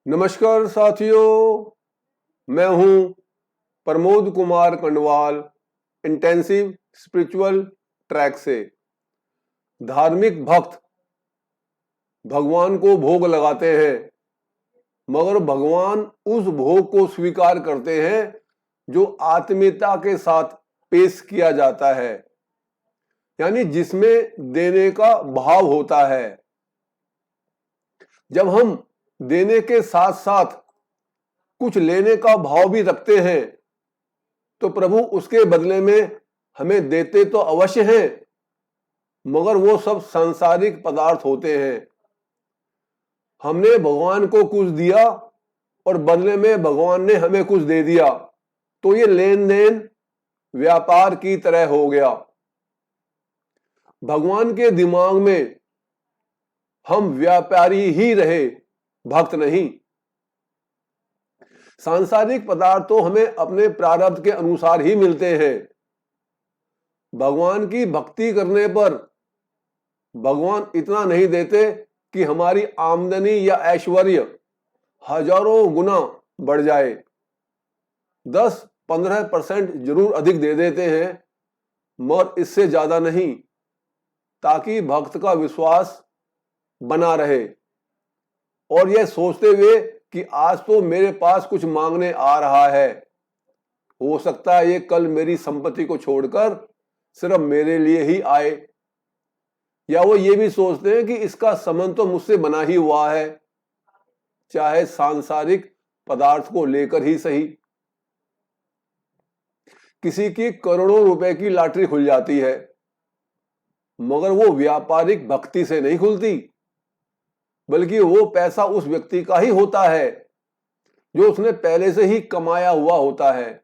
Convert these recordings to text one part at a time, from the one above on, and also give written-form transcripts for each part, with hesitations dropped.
नमस्कार साथियों, मैं हूं Pramod Kumar Kandwal intensive spiritual track से। धार्मिक भक्त भगवान को भोग लगाते हैं, मगर भगवान उस भोग को स्वीकार करते हैं जो आत्मीयता के साथ पेश किया जाता है, यानी जिसमें देने का भाव होता है। जब हम देने के साथ साथ कुछ लेने का भाव भी रखते हैं तो प्रभु उसके बदले में हमें देते तो अवश्य हैं, मगर वो सब सांसारिक पदार्थ होते हैं। हमने भगवान को कुछ दिया और बदले में भगवान ने हमें कुछ दे दिया, तो ये लेन देन व्यापार की तरह हो गया। भगवान के दिमाग में हम व्यापारी ही रहे, भक्त नहीं। सांसारिक पदार्थ तो हमें अपने प्रारब्ध के अनुसार ही मिलते हैं। भगवान की भक्ति करने पर भगवान इतना नहीं देते कि हमारी आमदनी या ऐश्वर्य हजारों गुना बढ़ जाए। 10-15% जरूर अधिक दे देते हैं, मगर इससे ज्यादा नहीं, ताकि भक्त का विश्वास बना रहे और यह सोचते हुए कि आज तो मेरे पास कुछ मांगने आ रहा है, हो सकता है ये कल मेरी संपत्ति को छोड़कर सिर्फ मेरे लिए ही आए। या वो ये भी सोचते हैं कि इसका संबंध तो मुझसे बना ही हुआ है, चाहे सांसारिक पदार्थ को लेकर ही सही। किसी की करोड़ों रुपए की लॉटरी खुल जाती है, मगर वो व्यापारिक भक्ति से नहीं खुलती, बल्कि वो पैसा उस व्यक्ति का ही होता है जो उसने पहले से ही कमाया हुआ होता है,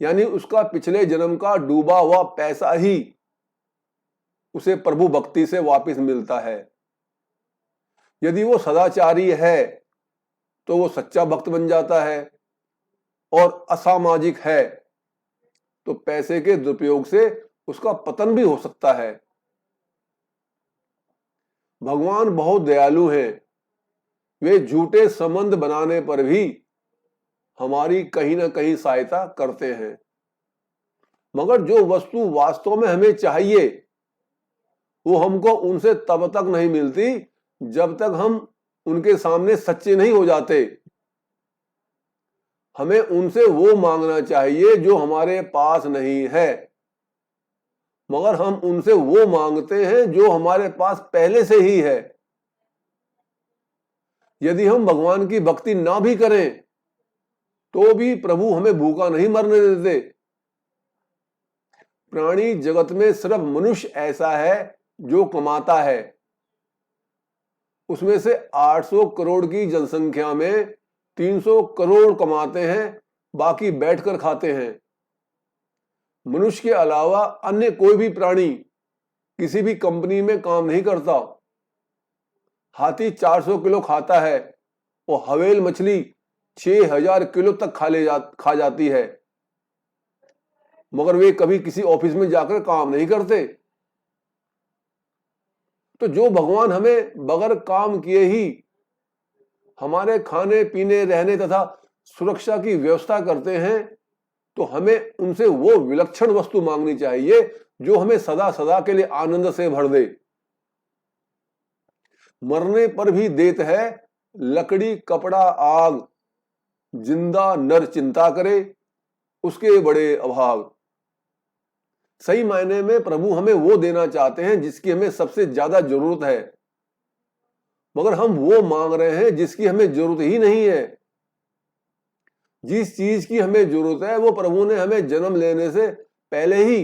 यानी उसका पिछले जन्म का डूबा हुआ पैसा ही उसे प्रभु भक्ति से वापस मिलता है। यदि वो सदाचारी है तो वो सच्चा भक्त बन जाता है, और असामाजिक है तो पैसे के दुरुपयोग से उसका पतन भी हो सकता है। भगवान बहुत दयालु हैं, वे झूठे संबंध बनाने पर भी हमारी कहीं ना कहीं सहायता करते हैं। मगर जो वस्तु वास्तव में हमें चाहिए वो हमको उनसे तब तक नहीं मिलती जब तक हम उनके सामने सच्चे नहीं हो जाते। हमें उनसे वो मांगना चाहिए जो हमारे पास नहीं है, मगर हम उनसे वो मांगते हैं जो हमारे पास पहले से ही है। यदि हम भगवान की भक्ति ना भी करें तो भी प्रभु हमें भूखा नहीं मरने देते। प्राणी जगत में सिर्फ मनुष्य ऐसा है जो कमाता है। उसमें से 800 करोड़ की जनसंख्या में 300 करोड़ कमाते हैं, बाकी बैठकर खाते हैं। मनुष्य के अलावा अन्य कोई भी प्राणी किसी भी कंपनी में काम नहीं करता। हाथी 400 किलो खाता है और हवेल मछली 6000 किलो तक खा जाती है, मगर वे कभी किसी ऑफिस में जाकर काम नहीं करते। तो जो भगवान हमें बगैर काम किए ही हमारे खाने पीने रहने तथा सुरक्षा की व्यवस्था करते हैं, तो हमें उनसे वो विलक्षण वस्तु मांगनी चाहिए जो हमें सदा सदा के लिए आनंद से भर दे। मरने पर भी देत है लकड़ी कपड़ा आग, जिंदा नर चिंता करे उसके बड़े अभाग। सही मायने में प्रभु हमें वो देना चाहते हैं जिसकी हमें सबसे ज्यादा जरूरत है, मगर हम वो मांग रहे हैं जिसकी हमें जरूरत ही नहीं है। जिस चीज की हमें जरूरत है वो प्रभु ने हमें जन्म लेने से पहले ही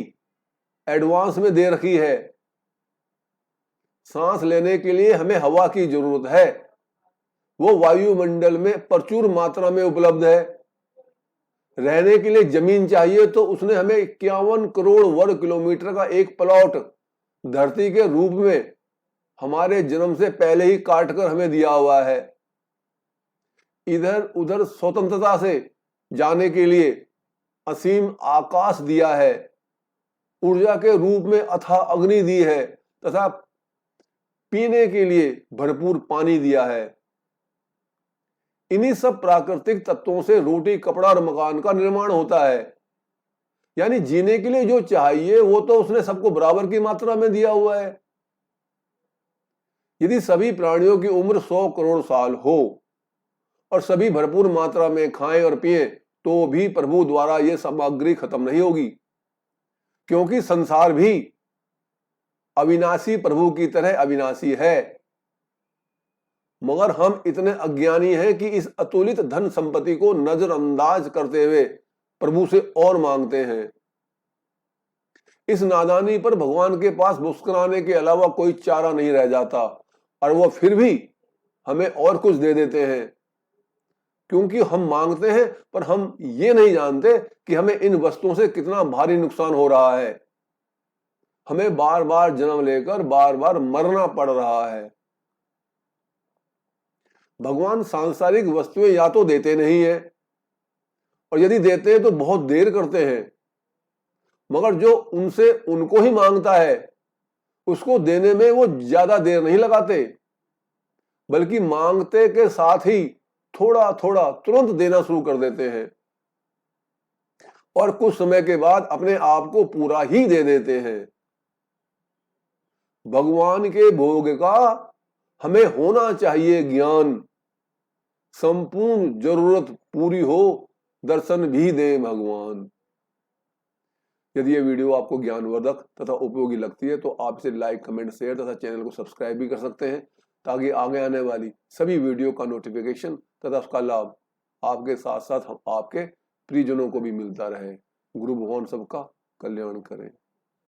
एडवांस में दे रखी है। सांस लेने के लिए हमें हवा की जरूरत है, वो वायुमंडल में प्रचुर मात्रा में उपलब्ध है। रहने के लिए जमीन चाहिए तो उसने हमें 51 करोड़ वर्ग किलोमीटर का एक प्लॉट धरती के रूप में हमारे जन्म से पहले ही काटकर हमें दिया हुआ है। इधर उधर स्वतंत्रता से जाने के लिए असीम आकाश दिया है, ऊर्जा के रूप में अथाह अग्नि दी है तथा पीने के लिए भरपूर पानी दिया है। इन्हीं सब प्राकृतिक तत्वों से रोटी, कपड़ा और मकान का निर्माण होता है। यानी जीने के लिए जो चाहिए वो तो उसने सबको बराबर की मात्रा में दिया हुआ है। यदि सभी प्राणियों की उम्र 100 करोड़ साल हो और सभी भरपूर मात्रा में खाएं और पिएं, तो भी प्रभु द्वारा यह सामग्री खत्म नहीं होगी, क्योंकि संसार भी अविनाशी प्रभु की तरह अविनाशी है। मगर हम इतने अज्ञानी हैं कि इस अतुलित धन संपत्ति को नजरअंदाज करते हुए प्रभु से और मांगते हैं। इस नादानी पर भगवान के पास मुस्कुराने के अलावा कोई चारा नहीं रह जाता, और वो फिर भी हमें और कुछ दे देते हैं, क्योंकि हम मांगते हैं पर हम ये नहीं जानते कि हमें इन वस्तुओं से कितना भारी नुकसान हो रहा है। हमें बार बार जन्म लेकर बार बार मरना पड़ रहा है। भगवान सांसारिक वस्तुएं या तो देते नहीं है, और यदि देते हैं तो बहुत देर करते हैं। मगर जो उनसे उनको ही मांगता है, उसको देने में वो ज्यादा देर नहीं लगाते, बल्कि मांगते के साथ ही थोड़ा थोड़ा तुरंत देना शुरू कर देते हैं, और कुछ समय के बाद अपने आप को पूरा ही दे देते हैं। भगवान के भोग का हमें होना चाहिए ज्ञान। संपूर्ण जरूरत पूरी हो, दर्शन भी दे भगवान। यदि ये वीडियो आपको ज्ञानवर्धक तथा उपयोगी लगती है तो आप इसे लाइक, कमेंट, शेयर तथा चैनल को सब्सक्राइब भी कर सकते हैं, ताकि आगे आने वाली सभी वीडियो का नोटिफिकेशन तथा उसका लाभ आपके साथ साथ आपके प्रियजनों को भी मिलता रहे। गुरु भगवान सबका कल्याण करें।